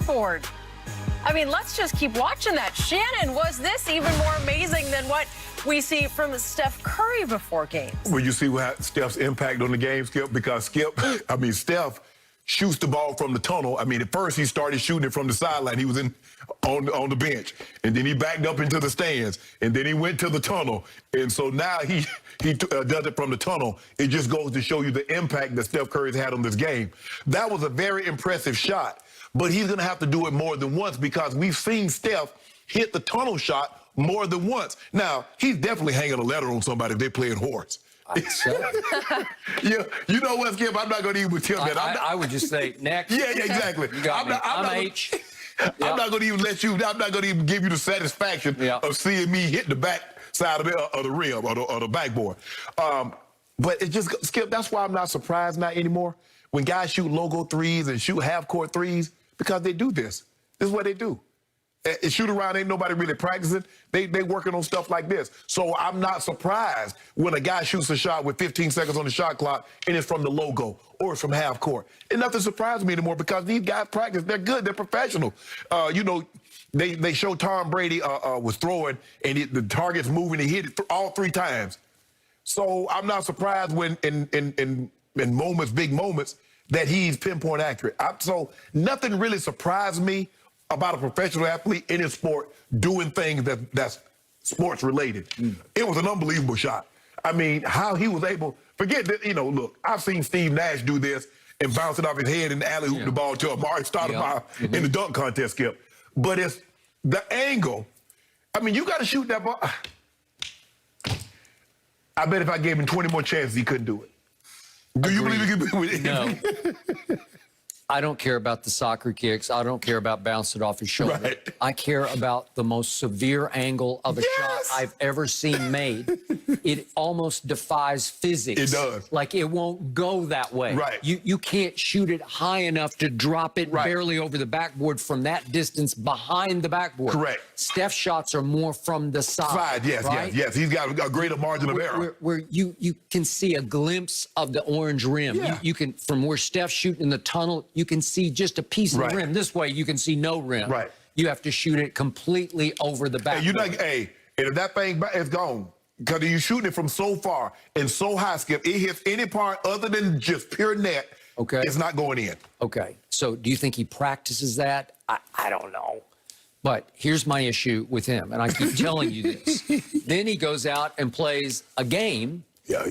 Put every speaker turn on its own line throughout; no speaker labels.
backboard. I mean, let's just keep watching that. Shannon, was this even more amazing than what we see from Steph Curry before games?
Well, you see what Steph's impact on the game, Skip? Because Steph shoots the ball from the tunnel. I mean, at first he started shooting it from the sideline. He was on the bench, and then he backed up into the stands, and then he went to the tunnel. And so now he does it from the tunnel. It just goes to show you the impact that Steph Curry's had on this game. That was a very impressive shot, but he's going to have to do it more than once because we've seen Steph hit the tunnel shot more than once. Now, he's definitely hanging a letter on somebody if they're playing horse. Yeah, you know what, Skip? I'm not going to even tell that.
I would just say next.
Yeah, exactly.
You got me. I'm H.
I'm not going to even let you. I'm not going to even give you the satisfaction of seeing me hit the back side of the rim or the backboard. But it just, Skip, that's why I'm not surprised not anymore when guys shoot logo threes and shoot half-court threes, because they do this. This is what they do. Shoot around, ain't nobody really practicing. They working on stuff like this. So I'm not surprised when a guy shoots a shot with 15 seconds on the shot clock and it's from the logo or it's from half court. And nothing surprises me anymore because these guys practice. They're good. They're professional. You know, they show Tom Brady was throwing and the target's moving. He hit it all 3 times. So I'm not surprised when in moments, big moments, that he's pinpoint accurate. So nothing really surprised me about a professional athlete in his sport doing things that's sports related. It was an unbelievable shot. I mean, how he was able, forget that, you know, look, I've seen Steve Nash do this and bounce it off his head and alley-oop the ball to Amari Stoudemire in the dunk contest, Skip. But it's the angle. I mean, you got to shoot that ball. I bet if I gave him 20 more chances, he couldn't do it. Do you believe he could do it?
No. I don't care about the soccer kicks. I don't care about bouncing it off his shoulder.
Right.
I care about the most severe angle of a shot I've ever seen made. It almost defies physics.
It does.
Like, it won't go that way.
Right.
You can't shoot it high enough to drop it barely over the backboard from that distance behind the backboard.
Correct.
Steph's shots are more from the side.
Yes. He's got a greater margin of error.
Where you can see a glimpse of the orange rim.
Yeah.
You can, from where Steph's shooting in the tunnel, you can see just a piece of the rim. This way, you can see no rim.
Right.
You have to shoot it completely over the back.
And and if that thing is gone, because you shooting it from so far and so high, Skip, it hits any part other than just pure net, it's not going in.
Okay. So do you think he practices that? I don't know. But here's my issue with him, and I keep telling you this. Then he goes out and plays a game,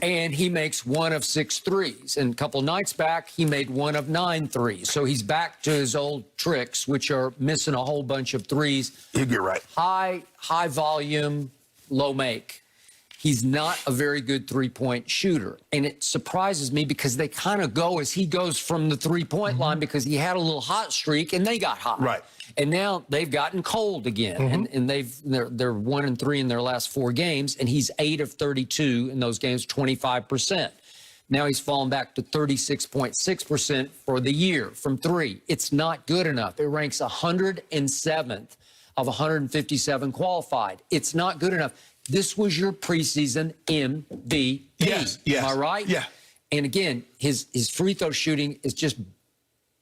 and he makes 1 of 6 threes. And a couple nights back, he made 1 of 9 threes. So he's back to his old tricks, which are missing a whole bunch of threes.
You're right.
High volume, low make. He's not a very good three-point shooter. And it surprises me because they kind of go as he goes from the three-point line, because he had a little hot streak and they got hot.
Right.
And now they've gotten cold again. And they're 1-3 in their last 4 games, and he's 8 of 32 in those games, 25%. Now he's fallen back to 36.6% for the year from 3. It's not good enough. It ranks 107th of 157 qualified. It's not good enough. This was your preseason MVP.
Yes.
Am I right?
Yeah.
And again, his free throw shooting is just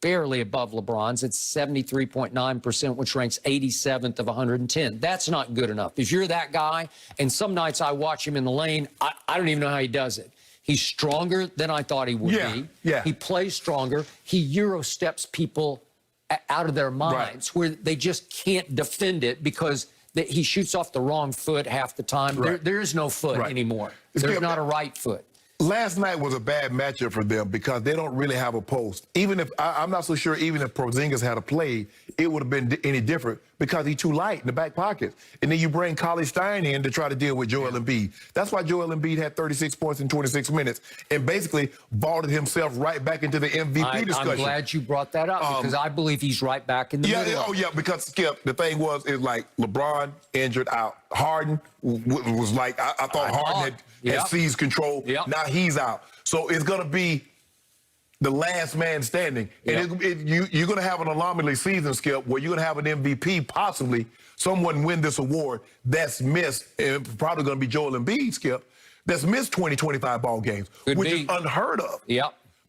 barely above LeBron's. It's 73.9%, which ranks 87th of 110. That's not good enough. If you're that guy, and some nights I watch him in the lane, I don't even know how he does it. He's stronger than I thought he would be.
Yeah.
He plays stronger. He Euro steps people out of their minds where they just can't defend it because he shoots off the wrong foot half the time. There is no foot anymore. There's not a right foot.
Last night was a bad matchup for them because they don't really have a post. Even if, I'm not so sure, even if Porzingis had a play, it would have been any different because he's too light in the back pocket. And then you bring Cauley Stein in to try to deal with Joel Embiid. That's why Joel Embiid had 36 points in 26 minutes and basically vaulted himself right back into the MVP discussion.
I'm glad you brought that up because I believe he's right back in the middle.
Because, Skip, the thing was, like LeBron injured out. Harden was like, I thought Harden had seized control. Now he's out. So it's going to be the last man standing. And you're going to have an anomaly season, Skip, where you're going to have an MVP, possibly someone win this award that's missed, and probably going to be Joel Embiid, Skip, that's missed 20, 25 ball games, which is unheard of.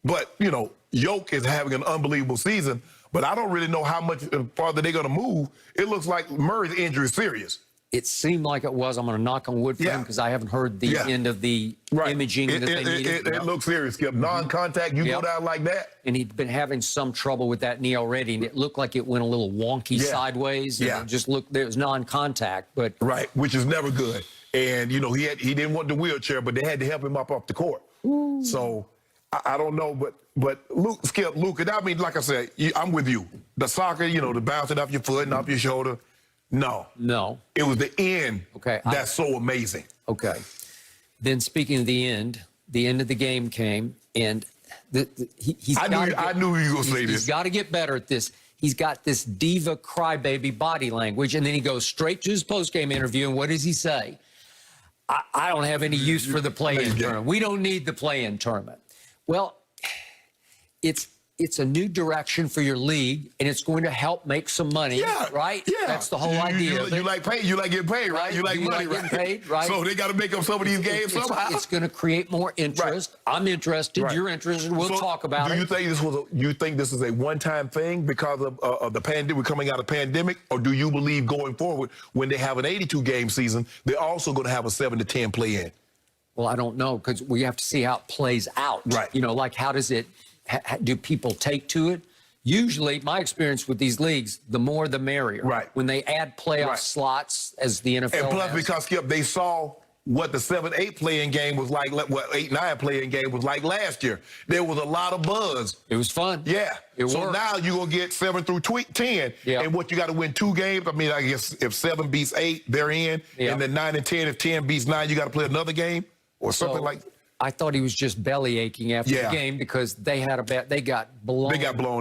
But, you know, Jokic is having an unbelievable season. But but I don't really know how much farther they're going to move. It looks like Murray's injury is serious.
It seemed like it was. I'm going to knock on wood for him because I haven't heard the end of the imaging that they needed.
It looks serious, Skip. Non-contact, you go down like that.
And he'd been having some trouble with that knee already, and it looked like it went a little wonky sideways. And it just looked, there was non-contact. But
which is never good. And, you know, he didn't want the wheelchair, but they had to help him up off the court. Ooh. So, I don't know, but Skip, Luka, I mean, like I said, I'm with you. The soccer, you know, the bouncing off your foot and off your shoulder, no. It was the end that's so amazing.
Okay. Then speaking of the end of the game came, and
I knew you were going to say this.
He's got to get better at this. He's got this diva crybaby body language, and then he goes straight to his postgame interview, and what does he say? I don't have any use for the play-in tournament. We don't need the play-in tournament. Well, it's a new direction for your league, and it's going to help make some money, right? Yeah. That's the whole idea.
You like pay, you like getting paid, right? You like money,
getting paid, right?
So they got to make up some of these games somehow.
It's going to create more interest. I'm interested. You're interested. We'll talk about it.
Do you think this is a one-time thing because of the pandemic, coming out of pandemic, or do you believe going forward, when they have an 82-game season, they're also going to have a 7-10 play-in?
Well, I don't know, because we have to see how it plays out. Right. You know, like how does it? Do people take to it? Usually, my experience with these leagues, the more the merrier. Right. When they add playoff slots, as the NFL
and plus, because, Skip, they saw what the 7-8 play-in game was like, what 8-9 play-in game was like last year. There was a lot of buzz.
It was fun.
Yeah. So now you're going to get 7 through 10. Yeah. And what, you got to win 2 games? I mean, I guess if 7 beats 8, they're in. Yeah. And then 9 and 10, if 10 beats 9, you got to play another game or something like that.
I thought he was just belly aching after the game because they had they got blown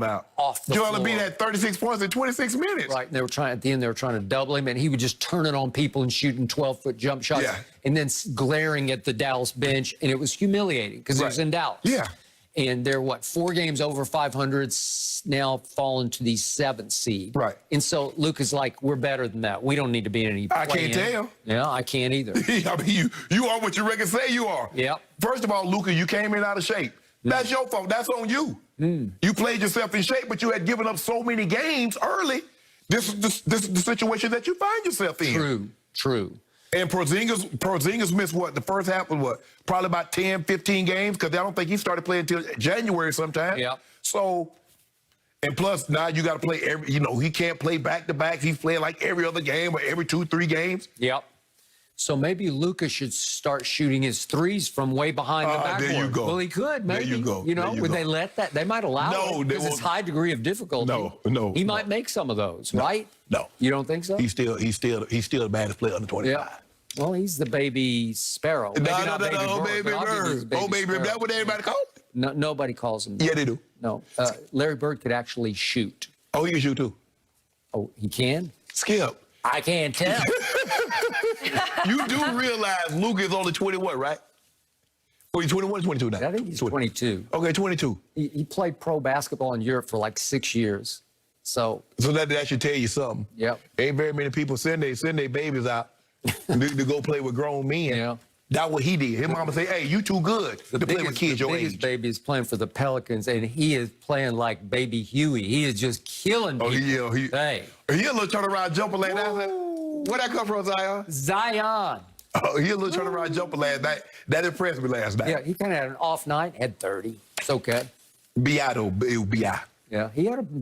out off the floor.
Joel Embiid had 36 points in 26 minutes.
Right, and they were trying to double him, and he would just turn it on people and shooting 12-foot jump shots, and then glaring at the Dallas bench, and it was humiliating because it was in Dallas. Yeah. And they're, 4 games over 500, now fallen to the 7th seed. Right. And so Luka's like, we're better than that. We don't need to be in any play-in.
I can't tell.
Yeah, I can't either.
I mean, you are what your records say you are.
Yep.
First of all, Luka, you came in out of shape. That's your fault. That's on you. You played yourself in shape, but you had given up so many games early. This is the situation that you find yourself in.
True.
And Porzingis missed the first half was probably about 10, 15 games, because I don't think he started playing until January sometime. Yeah. So, and plus now you got to play he can't play back-to-back. He's playing like every other game or every 2-3 games.
Yep. So maybe Luka should start shooting his threes from way behind the backboard.
There you go.
Well, he could, maybe.
There you go.
Would they let that? They might allow it because it's high degree of difficulty.
No.
He might make some of those, right?
No.
You don't think so?
He's still the baddest player under 25.
Yeah. Well, he's the baby sparrow.
No, baby bird. Oh, baby bird. That's what everybody calls him?
No, nobody calls him that.
Yeah, they do.
No. Larry Bird could actually shoot.
Oh, he can shoot too.
Oh, he can?
Skip.
I can't tell.
You do realize Luka is only 21, right? Or he's 21 or 22 now?
I think he's 22.
Okay, 22.
He played pro basketball in Europe for like 6 years. So
that should tell you something.
Yep.
Ain't very many people send their babies out to go play with grown men. Yeah. That's what he did. His mama say, hey, you too good to play with kids your age.
The biggest baby is playing for the Pelicans, and he is playing like baby Huey. He is just killing people. He a
little turnaround jumper last night. Where'd that come from, Zion?
Zion.
Oh, he a little turnaround jumper last night. That impressed me last night.
Yeah, he kind of had an off night, had 30. It's okay.
B.I. though, it was B.I.
Yeah,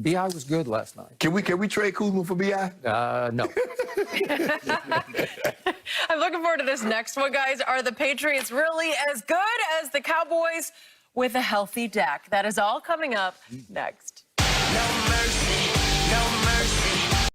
B.I. was good last night.
Can we trade Kuzma for B.I.?
No.
I'm looking forward to this next one, guys. Are the Patriots really as good as the Cowboys with a healthy Dak? That is all coming up next.
No mercy.